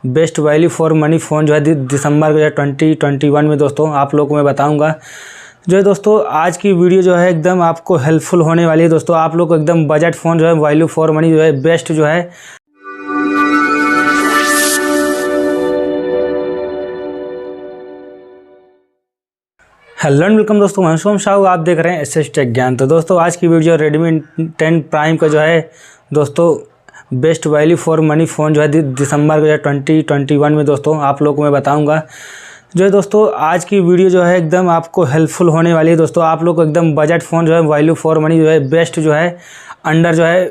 Best value for money phone जो है दिसंबर 2021 में दोस्तों आप लोगों को मैं बताऊंगा। जो है दोस्तों आज की वीडियो जो है एकदम आपको हेल्पफुल होने वाली है दोस्तों। आप लोग को एकदम बजट फ़ोन जो है वैल्यू फॉर मनी जो है बेस्ट जो है हेलो एंड वेलकम दोस्तों, मैं शुभम शाह, आप देख रहे हैं SSTechGyan। तो दोस्तों आज की वीडियो Redmi 10 प्राइम का जो है दोस्तों best value for money phone जो है दिसंबर 2021 में दोस्तों आप लोगों को मैं बताऊंगा। जो है दोस्तों आज की वीडियो जो है एकदम आपको हेल्पफुल होने वाली है दोस्तों। आप लोग को एकदम बजट फ़ोन जो है वैल्यू फॉर मनी जो है बेस्ट जो है अंडर जो है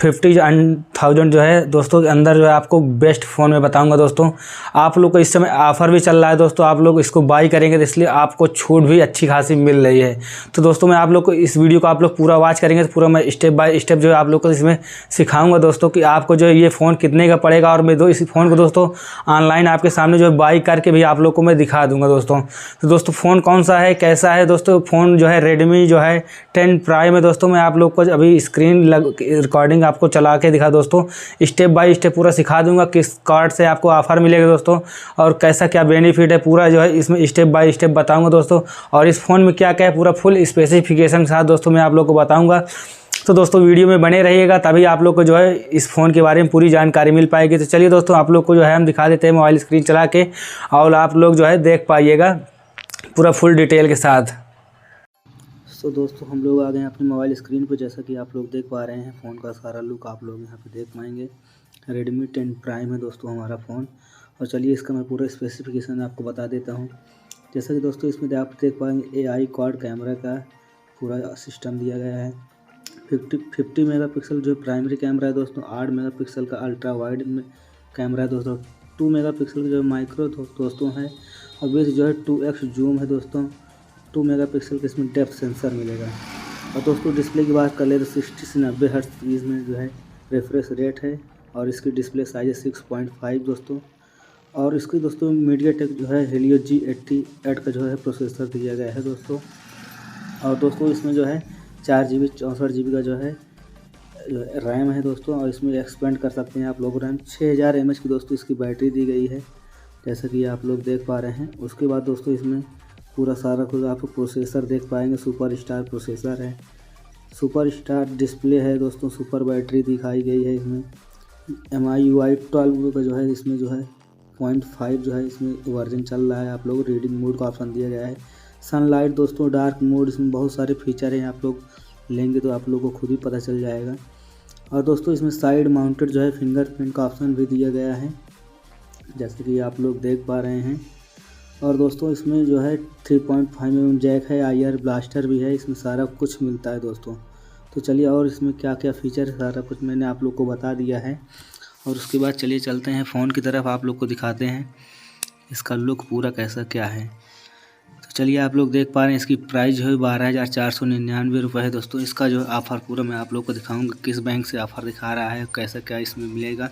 50,000 जो है दोस्तों के अंदर जो है आपको बेस्ट फ़ोन में बताऊंगा दोस्तों। आप लोग को इस समय ऑफ़र भी चल रहा है दोस्तों, आप लोग इसको बाई करेंगे तो इसलिए आपको छूट भी अच्छी खासी मिल रही है। तो दोस्तों मैं आप लोग को इस वीडियो को आप लोग पूरा वॉच करेंगे तो पूरा मैं स्टेप बाय स्टेप जो है आप लोग को इसमें सिखाऊंगा दोस्तों कि आपको जो है ये फ़ोन कितने का पड़ेगा, और मैं इस फ़ोन को दोस्तों ऑनलाइन आपके सामने जो है बाई करके भी आप लोग को मैं दिखा दूँगा दोस्तों। तो दोस्तों फ़ोन कौन सा है, कैसा है दोस्तों, फ़ोन जो है Redmi जो है 10 प्राइम है दोस्तों। मैं आप लोग को अभी स्क्रीन रिकॉर्डिंग आपको चला के दिखा दोस्तों, स्टेप बाय स्टेप पूरा सिखा दूंगा किस कार्ड से आपको ऑफर मिलेगा दोस्तों और कैसा क्या बेनिफिट है, पूरा जो है इसमें स्टेप बाय स्टेप बताऊंगा दोस्तों। और इस फ़ोन में क्या क्या है पूरा फुल स्पेसिफिकेशन के साथ दोस्तों मैं आप लोग को बताऊंगा। तो दोस्तों वीडियो में बने रहिएगा, तभी आप लोग को जो है इस फ़ोन के बारे में पूरी जानकारी मिल पाएगी। तो चलिए दोस्तों आप लोग को जो है हम दिखा देते हैं मोबाइल स्क्रीन चला के, और आप लोग जो है देख पाइएगा पूरा फुल डिटेल के साथ। तो दोस्तों हम लोग आ गए हैं अपनी मोबाइल स्क्रीन पर, जैसा कि आप लोग देख पा रहे हैं फ़ोन का सारा लुक आप लोग यहाँ पे देख पाएंगे। Redmi 10 प्राइम है दोस्तों हमारा फ़ोन। और चलिए इसका मैं पूरा स्पेसिफिकेशन आपको बता देता हूँ। जैसा कि दोस्तों इसमें आप देख पाएंगे AI क्वाड कैमरा का पूरा सिस्टम दिया गया है। 50 मेगापिक्सल जो प्राइमरी कैमरा है दोस्तों, 8 मेगापिक्सल का अल्ट्रा वाइड में कैमरा है दोस्तों, 2 मेगापिक्सल का जो माइक्रो दोस्तों है, और बेस जो है 2x जूम है दोस्तों, 2 मेगापिक्सल का इसमें डेप्थ सेंसर मिलेगा। और दोस्तों डिस्प्ले की बात कर ले तो 60 से 90 हर्ट्ज में जो है रिफ्रेश रेट है, और इसकी डिस्प्ले साइज है 6.5 दोस्तों। और इसकी दोस्तों मीडियाटेक जो है Helio G88 का जो है प्रोसेसर दिया गया है दोस्तों। और दोस्तों इसमें जो है 4 GB 64 GB का जो है रैम है दोस्तों, और इसमें एक्सपेंड कर सकते हैं आप लोग रैम। 6000 mAh की दोस्तों इसकी बैटरी दी गई है, जैसा कि आप लोग देख पा रहे हैं। उसके बाद दोस्तों इसमें पूरा सारा कुछ आप प्रोसेसर देख पाएंगे, सुपर स्टार प्रोसेसर है, सुपर स्टार डिस्प्ले है दोस्तों, सुपर बैटरी दिखाई गई है इसमें। MIUI 12 का जो है इसमें जो है 0.5 जो है इसमें वर्जन चल रहा है। आप लोग रीडिंग मोड का ऑप्शन दिया गया है, सनलाइट दोस्तों, डार्क मोड, इसमें बहुत सारे फीचर हैं। आप लोग लेंगे तो आप लोग को खुद ही पता चल जाएगा। और दोस्तों इसमें साइड माउंटेड जो है फिंगरप्रिंट का ऑप्शन भी दिया गया है, जैसे कि आप लोग देख पा रहे हैं। और दोस्तों इसमें जो है 3.5 mm जैक है, IR ब्लास्टर भी है, इसमें सारा कुछ मिलता है दोस्तों। तो चलिए और इसमें क्या क्या फीचर है सारा कुछ मैंने आप लोग को बता दिया है। और उसके बाद चलिए चलते हैं फ़ोन की तरफ, आप लोग को दिखाते हैं इसका लुक पूरा कैसा क्या है। तो चलिए आप लोग देख पा रहे हैं इसकी प्राइस जो है 12,499 रुपये है दोस्तों। इसका जो ऑफ़र पूरा मैं आप लोग को दिखाऊँगा, किस बैंक से ऑफ़र दिखा रहा है, कैसा क्या इसमें मिलेगा।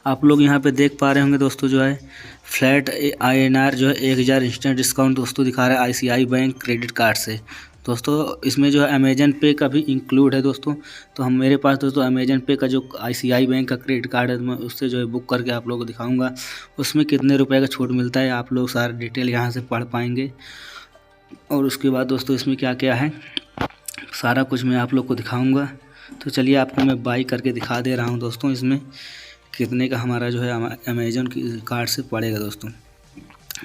आप लोग यहाँ पे देख पा रहे होंगे दोस्तों जो है फ्लैट INR जो है 1000 इंस्टेंट डिस्काउंट दोस्तों दिखा रहा है ICI बैंक क्रेडिट कार्ड से दोस्तों। इसमें जो है अमेजन पे का भी इंक्लूड है दोस्तों। तो हम मेरे पास दोस्तों अमेजन पे का जो ICI बैंक का क्रेडिट कार्ड है, मैं उससे जो है बुक करके आप लोगों को दिखाऊंगा उसमें कितने रुपए का छूट मिलता है। आप लोग सारा डिटेल यहाँ से पढ़ पाएंगे। और उसके बाद दोस्तों इसमें क्या क्या है सारा कुछ मैं आप लोग को दिखाऊँगा। तो चलिए आपको मैं बाई करके दिखा दे रहा हूँ दोस्तों इसमें कितने का हमारा जो है अमेजन की कार्ड से पड़ेगा दोस्तों।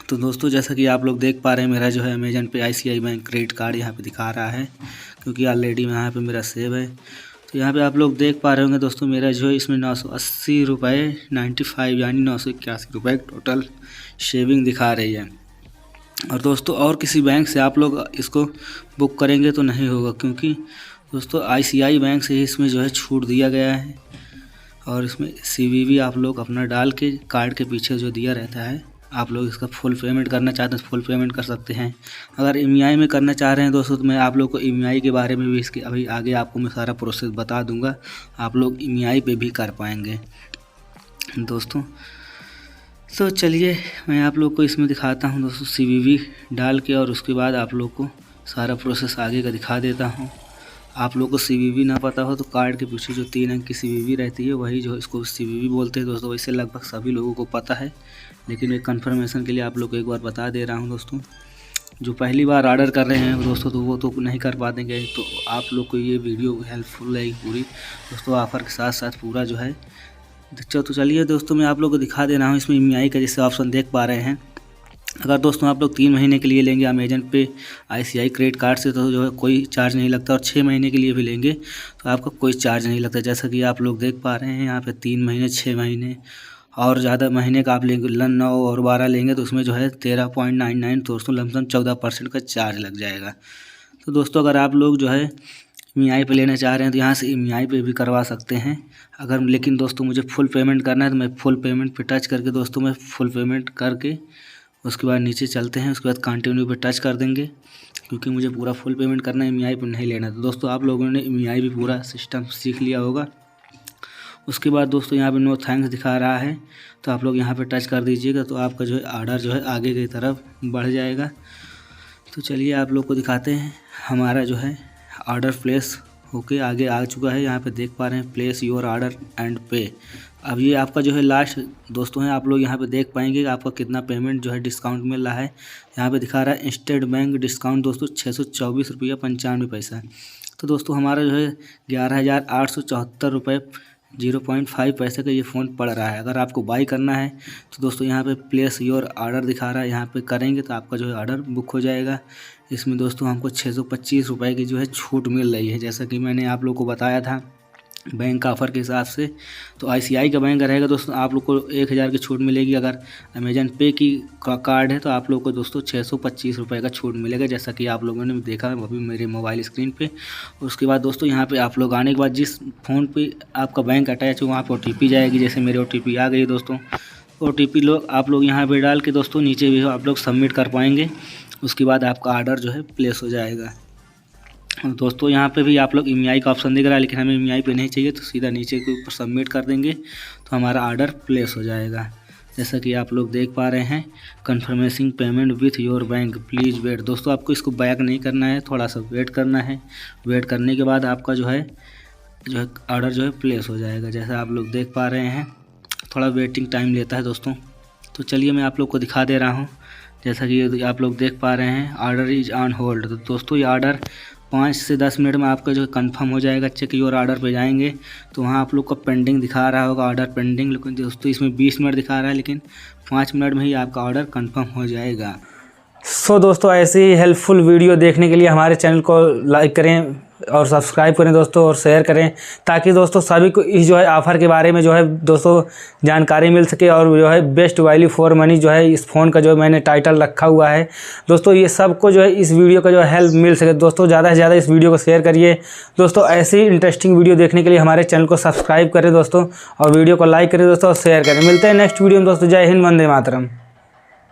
तो दोस्तों जैसा कि आप लोग देख पा रहे हैं मेरा जो है अमेजन पे ICI बैंक क्रेडिट कार्ड यहाँ पे दिखा रहा है, क्योंकि ऑलरेडी यहाँ पे मेरा सेव है। तो यहाँ पे आप लोग देख पा रहे होंगे दोस्तों मेरा जो है इसमें 980 रुपये 95 यानी 981 रुपये टोटल शेविंग दिखा रही है। और दोस्तों और किसी बैंक से आप लोग इसको बुक करेंगे तो नहीं होगा, क्योंकि दोस्तों ICI बैंक से ही इसमें जो है छूट दिया गया है। और इसमें CVV आप लोग अपना डाल के कार्ड के पीछे जो दिया रहता है, आप लोग इसका फुल पेमेंट करना चाहते हैं फुल पेमेंट कर सकते हैं। अगर EMI में करना चाह रहे हैं दोस्तों तो मैं आप लोग को EMI के बारे में भी इसके अभी आगे आपको मैं सारा प्रोसेस बता दूंगा, आप लोग EMI पे भी कर पाएंगे दोस्तों। तो चलिए मैं आप लोग को इसमें दिखाता हूँ दोस्तों CVV डाल के, और उसके बाद आप लोग को सारा प्रोसेस आगे का दिखा देता हूँ। आप लोग को CVV ना पता हो तो कार्ड के पीछे जो 3 अंक की CVV रहती है वही जो इसको CVV बोलते हैं दोस्तों। वैसे लगभग सभी लोगों को पता है, लेकिन एक कंफर्मेशन के लिए आप लोग को एक बार बता दे रहा हूँ दोस्तों। जो पहली बार ऑर्डर कर रहे हैं दोस्तों तो वो तो नहीं कर पाएंगे, तो आप लोग को ये वीडियो हेल्पफुल रहेगी पूरी दोस्तों, ऑफ़र के साथ साथ पूरा जो है। तो चलिए दोस्तों मैं आप लोग को दिखा दे रहा हूँ। इसमें EMI का जैसे ऑप्शन देख पा रहे हैं। अगर दोस्तों आप लोग 3 महीने के लिए लेंगे अमेजन पे ICI क्रेडिट कार्ड से तो जो है कोई चार्ज नहीं लगता, और 6 महीने के लिए भी लेंगे तो आपको कोई चार्ज नहीं लगता। जैसा कि आप लोग देख पा रहे हैं यहाँ पे 3 महीने, 6 महीने और ज़्यादा महीने का आप लेंगे 9 और 12 लेंगे तो उसमें जो है 13.99 दोस्तों लमसम 14% का चार्ज लग जाएगा। तो दोस्तों अगर आप लोग जो है EMI पे लेना चाह रहे हैं तो यहाँ से EMI पे भी करवा सकते हैं। अगर लेकिन दोस्तों मुझे फुल पेमेंट करना है तो मैं फुल पेमेंट पे टच करके दोस्तों मैं फुल पेमेंट करके उसके बाद नीचे चलते हैं, उसके बाद कंटिन्यू पे टच कर देंगे, क्योंकि मुझे पूरा फुल पेमेंट करना है, EMI पे नहीं लेना। तो दोस्तों आप लोगों ने EMI भी पूरा सिस्टम सीख लिया होगा। उसके बाद दोस्तों यहाँ पे नो थैंक्स दिखा रहा है तो आप लोग यहाँ पे टच कर दीजिएगा, तो आपका जो है ऑर्डर जो है आगे की तरफ बढ़ जाएगा। तो चलिए आप लोग को दिखाते हैं। हमारा जो है ऑर्डर प्लेस होके आगे आ चुका है। यहाँ पे देख पा रहे हैं प्लेस योर ऑर्डर एंड पे। अब ये आपका जो है लास्ट दोस्तों है, आप लोग यहाँ पे देख पाएंगे कि आपका कितना पेमेंट जो है डिस्काउंट मिल रहा है। यहाँ पे दिखा रहा है स्टेट बैंक डिस्काउंट दोस्तों 624 रुपया 95 पैसा। तो दोस्तों हमारा जो है 11,874 रुपये 0.5 पैसे का ये फ़ोन पड़ रहा है। अगर आपको बाई करना है तो दोस्तों यहाँ पे प्लेस योर ऑर्डर दिखा रहा है, यहाँ पे करेंगे तो आपका जो है ऑर्डर बुक हो जाएगा। इसमें दोस्तों हमको 625 रुपये की जो है छूट मिल रही है, जैसा कि मैंने आप लोग को बताया था बैंक ऑफ़र के हिसाब से। तो ICI का बैंक रहेगा दोस्तों आप लोग को 1000 की छूट मिलेगी। अगर अमेजन पे की कार्ड है तो आप लोग को दोस्तों 625 रुपये का छूट मिलेगा, जैसा कि आप लोगों ने देखा है अभी मेरे मोबाइल स्क्रीन पे। उसके बाद दोस्तों यहाँ पे आप लोग आने के बाद जिस फ़ोन पे आपका बैंक अटैच हो वहाँ पर OTP जाएगी। जैसे मेरे OTP आ गई दोस्तों, OTP लोग आप लोग यहाँ पर डाल के दोस्तों नीचे भी आप लोग सबमिट कर पाएंगे। उसके बाद आपका ऑर्डर जो है प्लेस हो जाएगा। दोस्तों यहाँ पे भी आप लोग EMI का ऑप्शन दिख रहा है, लेकिन हमें EMI पे नहीं चाहिए तो सीधा नीचे के ऊपर सबमिट कर देंगे तो हमारा ऑर्डर प्लेस हो जाएगा। जैसा कि आप लोग देख पा रहे हैं confirmation payment with your bank please wait. दोस्तों आपको इसको बैक नहीं करना है, थोड़ा सा वेट करना है। वेट करने के बाद आपका जो है ऑर्डर जो है प्लेस हो जाएगा। जैसा आप लोग देख पा रहे हैं थोड़ा वेटिंग टाइम लेता है दोस्तों। तो चलिए मैं आप लोग को दिखा दे रहा हूँ। जैसा कि आप लोग देख पा रहे हैं ऑर्डर इज़ ऑन होल्ड। तो दोस्तों ये ऑर्डर 5 से 10 मिनट में आपका जो है कंफर्म हो जाएगा। चेक योर ऑर्डर पे जाएंगे तो वहाँ आप लोग को पेंडिंग दिखा रहा होगा, ऑर्डर पेंडिंग। लेकिन दोस्तों इसमें 20 मिनट दिखा रहा है, लेकिन 5 मिनट में ही आपका ऑर्डर कंफर्म हो जाएगा। सो दोस्तों ऐसी ही हेल्पफुल वीडियो देखने के लिए हमारे चैनल को लाइक करें और सब्सक्राइब करें दोस्तों, और शेयर करें, ताकि दोस्तों सभी को इस जो है ऑफ़र के बारे में जो है दोस्तों जानकारी मिल सके। और जो है बेस्ट वैल्यू फॉर मनी जो है इस फ़ोन का जो मैंने टाइटल रखा हुआ है दोस्तों, ये सबको जो है इस वीडियो का जो है हेल्प मिल सके। दोस्तों ज़्यादा से ज़्यादा इस वीडियो को शेयर करिए दोस्तों। ऐसी इंटरेस्टिंग वीडियो देखने के लिए हमारे चैनल को सब्सक्राइब करें दोस्तों, और वीडियो को लाइक करें दोस्तों और शेयर करें। मिलते हैं नेक्स्ट वीडियो में दोस्तों। जय हिंद, वंदे मातरम।